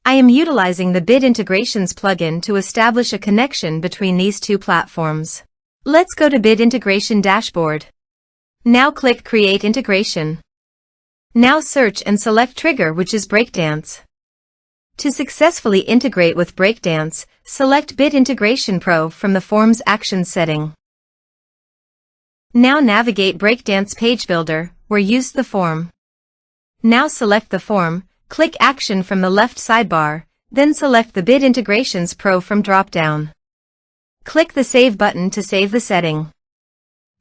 I am utilizing the Bit Integrations plugin to establish a connection between these two platforms. Let's go to Bit Integration Dashboard. Now click Create Integration. Now search and select Trigger, which is Breakdance. To successfully integrate with Breakdance, select Bit Integration Pro from the Forms Actions setting. Now navigate Breakdance Page Builder, where use the form. Now select the form, click Action from the left sidebar, then select the Bit Integrations Pro from drop-down. Click the Save button to save the setting.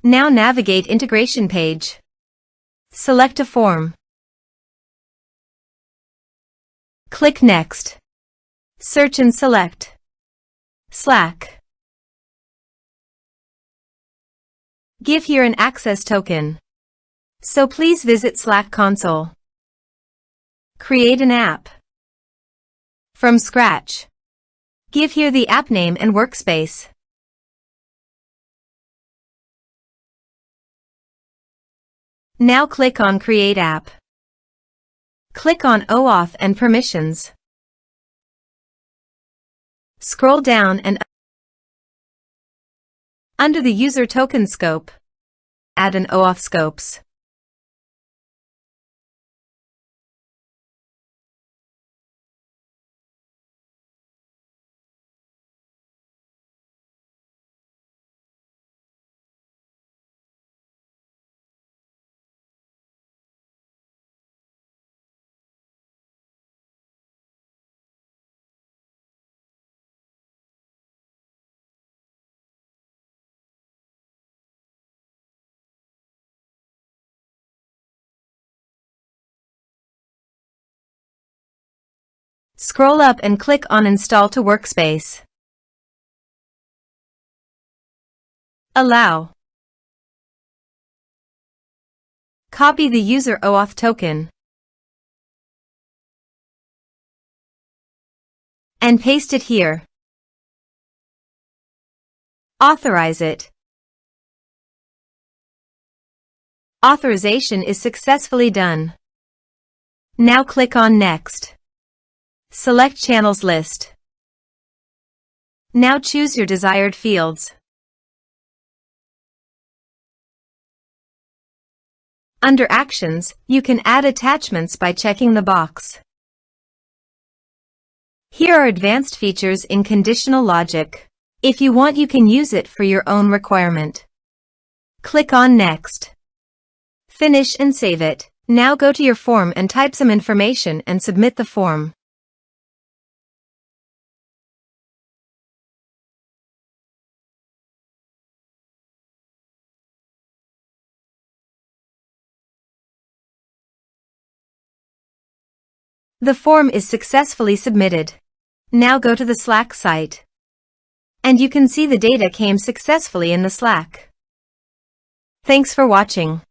Now navigate Integration Page. Select a form. Click Next. Search and select Slack. Give here an access token. So please visit Slack console. Create an app from scratch. Give here the app name and workspace. Now click on Create App. Click on OAuth and Permissions. Scroll down and under the User Token scope, add an OAuth scopes. Scroll up and click on Install to Workspace. Allow. Copy the user OAuth token and paste it here. Authorize it. Authorization is successfully done. Now click on Next. Select Channels list. Now choose your desired fields. Under Actions, you can add attachments by checking the box. Here are advanced features in conditional logic. If you want, you can use it for your own requirement. Click on Next. Finish and save it. Now go to your form and type some information and submit the form. The form is successfully submitted. Now go to the Slack site. And you can see the data came successfully in the Slack. Thanks for watching.